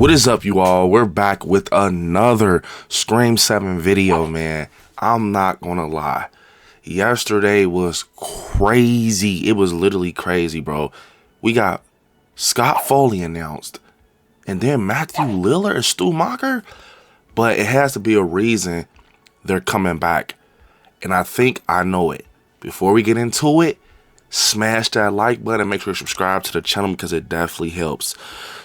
What is up, you all? We're back with another Scream 7 video, man. I'm not gonna lie. Yesterday was crazy. It was literally crazy, bro. We got Scott Foley announced, and then Matthew Lillard and Stu Macher. But it has to be a reason they're coming back. And I think I know it. Before we get into it, smash that like button and make sure you subscribe to the channel because it definitely helps.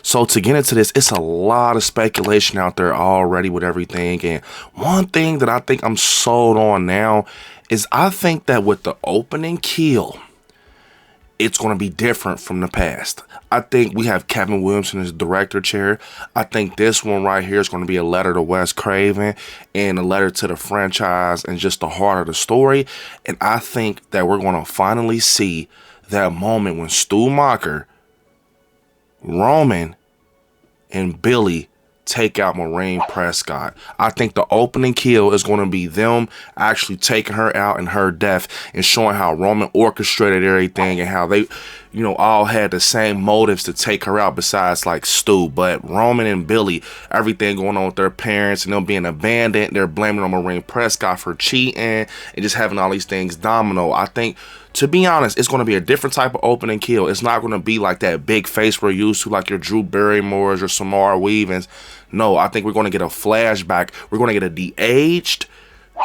So to get into this, it's a lot of speculation out there already with everything. And one thing that I think I'm sold on now is I think that with the opening kill, it's going to be different from the past. I think we have Kevin Williamson as director chair. I think this one right here is going to be a letter to Wes Craven and a letter to the franchise and just the heart of the story. And I think that we're going to finally see that moment when Stu Macher, Roman, and Billy take out Maureen Prescott. I think the opening kill is going to be them actually taking her out and her death and showing how Roman orchestrated everything and how they, you know, all had the same motives to take her out besides like Stu. But Roman and Billy, everything going on with their parents and them being abandoned, they're blaming on Maureen Prescott for cheating and just having all these things domino. I think, to be honest, it's going to be a different type of opening kill. It's not going to be like that big face we're used to, like your Drew Barrymores or Samara Weavings. No, I think we're going to get a flashback. We're going to get a de-aged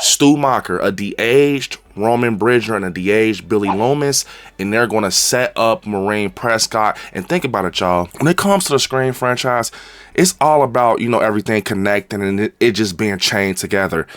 Stu Macher, a de-aged Roman Bridger, and a de-aged Billy Loomis, and they're going to set up Maureen Prescott. And think about it, y'all. When it comes to the Scream franchise, it's all about, you know, everything connecting and it just being chained together.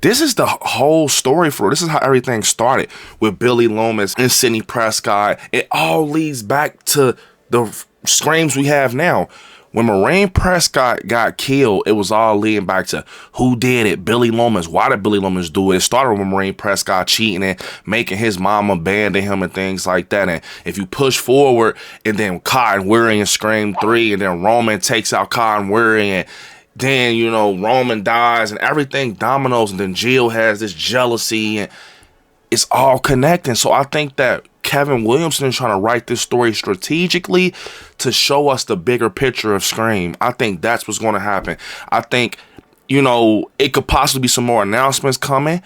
This is the whole story for it. This is how everything started with Billy Loomis and Sidney Prescott. It all leads back to the Screams we have now. When Maureen Prescott got killed, it was all leading back to who did it. Billy Loomis. Why did Billy Loomis do it? It started with Maureen Prescott cheating and making his mom abandon him and things like that. And if you push forward, and then Cotton Weary in Scream 3, and then Roman takes out Cotton Weary, and then, you know, Roman dies and everything dominoes, and then Jill has this jealousy, and it's all connecting. So I think that Kevin Williamson is trying to write this story strategically to show us the bigger picture of Scream. I think that's what's going to happen. I think, you know, it could possibly be some more announcements coming.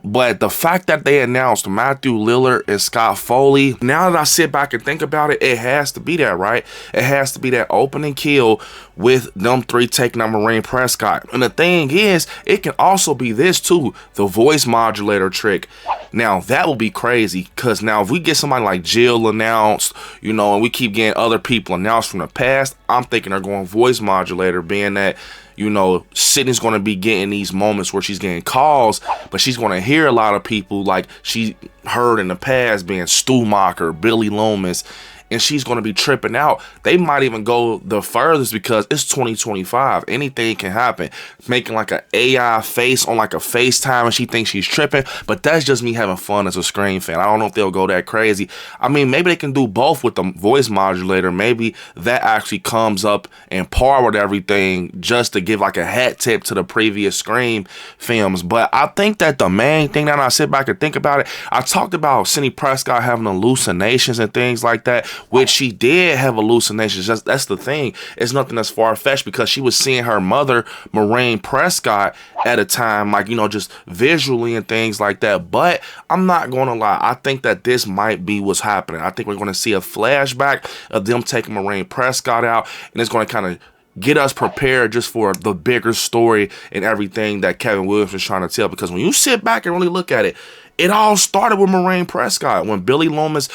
But the fact that they announced Matthew Lillard and Scott Foley, now that I sit back and think about it, it has to be that, right? It has to be that opening kill with them three taking out Maureen Prescott. And the thing is, it can also be this too, the voice modulator trick. Now, that will be crazy, because now if we get somebody like Jill announced, you know, and we keep getting other people announced from the past, I'm thinking they're going voice modulator, being that, you know, Sidney's going to be getting these moments where she's getting calls, but she's going to hear a lot of people like she heard in the past being Stu Macher, Billy Loomis, and she's going to be tripping out. They might even go the furthest because it's 2025. Anything can happen. Making like an AI face on like a FaceTime and she thinks she's tripping, but that's just me having fun as a Scream fan. I don't know if they'll go that crazy. I mean, maybe they can do both with the voice modulator. Maybe that actually comes up and par with everything just to give like a hat tip to the previous Scream films. But I think that the main thing, now that I sit back and think about it, I talked about Sidney Prescott having hallucinations and things like that, which she did have hallucinations. That's the thing. It's nothing that's far-fetched because she was seeing her mother, Maureen Prescott, at a time, like, you know, just visually and things like that. But I'm not going to lie. I think that this might be what's happening. I think we're going to see a flashback of them taking Maureen Prescott out, and it's going to kind of get us prepared just for the bigger story and everything that Kevin Williams is trying to tell. Because when you sit back and really look at it, it all started with Maureen Prescott. When Billy Loomis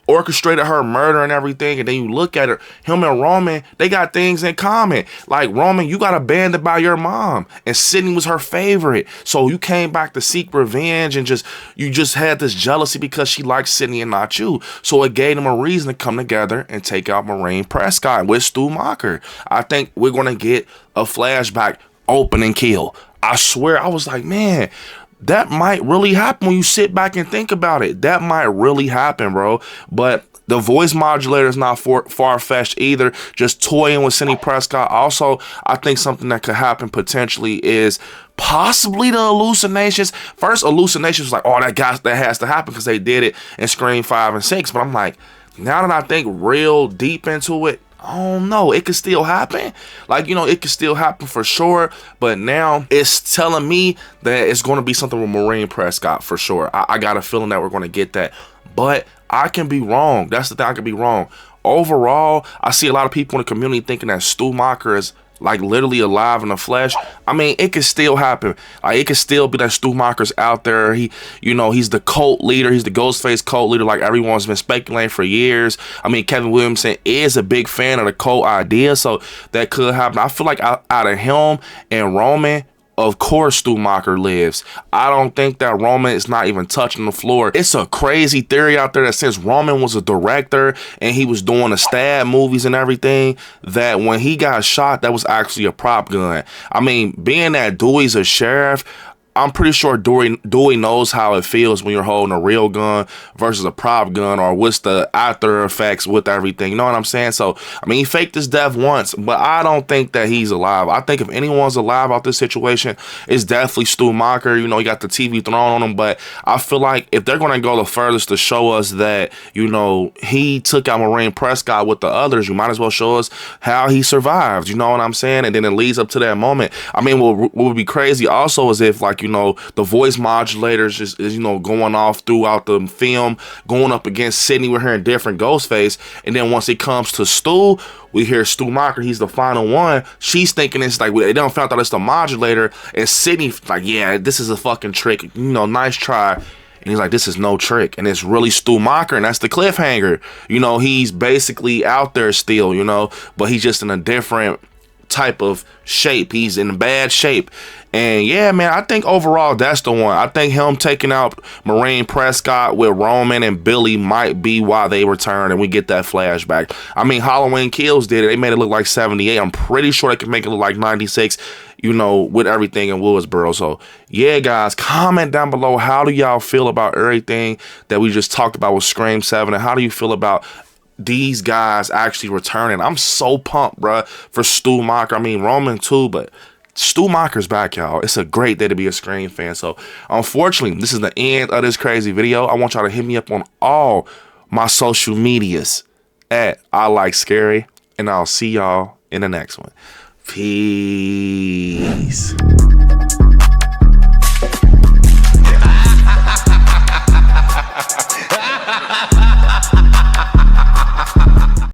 orchestrated her murder and everything, and then you look at her, him and Roman, they got things in common. Like, Roman, you got abandoned by your mom, and Sidney was her favorite, so you came back to seek revenge, and you just had this jealousy because she liked Sidney and not you. So it gave them a reason to come together and take out Maureen Prescott with Stu Macher. I think we're gonna get a flashback opening kill. I swear, I was like, man, that might really happen when you sit back and think about it. That might really happen, bro. But the voice modulator is not far-fetched either. Just toying with Sidney Prescott. Also, I think something that could happen potentially is possibly the hallucinations. First, hallucinations was like, oh, that has to happen because they did it in Scream 5 and 6. But I'm like, now that I think real deep into it, I don't know. It could still happen. Like, you know, it could still happen for sure. But now it's telling me that it's going to be something with Maureen Prescott for sure. I got a feeling that we're going to get that. But I can be wrong. That's the thing. I can be wrong. Overall, I see a lot of people in the community thinking that Stu Macher is like literally alive in the flesh. I mean, it could still happen. Like, it could still be that Stu Macher's out there. He, you know, he's the cult leader. He's the Ghostface cult leader, like everyone's been speculating for years. I mean, Kevin Williamson is a big fan of the cult idea, so that could happen. I feel like out of him and Roman, of course Stu Macher lives. I don't think that Roman is not even touching the floor. It's a crazy theory out there that since Roman was a director and he was doing the stab movies and everything, that when he got shot, that was actually a prop gun. I mean, being that Dewey's a sheriff, I'm pretty sure Dewey knows how it feels when you're holding a real gun versus a prop gun, or what's the after effects with everything. You know what I'm saying? So, I mean, he faked his death once, but I don't think that he's alive. I think if anyone's alive out this situation, it's definitely Stu Macher. You know, he got the TV thrown on him, but I feel like if they're going to go the furthest to show us that, you know, he took out Maureen Prescott with the others, you might as well show us how he survived. You know what I'm saying? And then it leads up to that moment. I mean, what would be crazy also is if, like, you know, the voice modulators is, you know, going off throughout the film, going up against Sidney. We're hearing different Ghostface, and then once it comes to Stu, we hear Stu Macher. He's the final one. She's thinking it's like, they don't found out it's the modulator, and Sidney like, yeah, this is a fucking trick. You know, nice try. And he's like, this is no trick. And it's really Stu Macher, and that's the cliffhanger. You know, he's basically out there still, you know, but he's just in a different type of shape. He's in bad shape. And yeah, man, I think overall that's the one. I think him taking out Maureen Prescott with Roman and Billy might be why they return and we get that flashback. I mean, Halloween Kills did it. They made it look like 78. I'm pretty sure they can make it look like 96, you know, with everything in Woodsboro. So yeah, guys, comment down below. How do y'all feel about everything that we just talked about with Scream 7? And how do you feel about these guys actually returning? I'm so pumped, bruh, for Stu Macher. I mean, Roman too, but Stu Macher's back, y'all. It's a great day to be a Scream fan. So, unfortunately, this is the end of this crazy video. I want y'all to hit me up on all my social medias at ILIKESCARY, and I'll see y'all in the next one. Peace.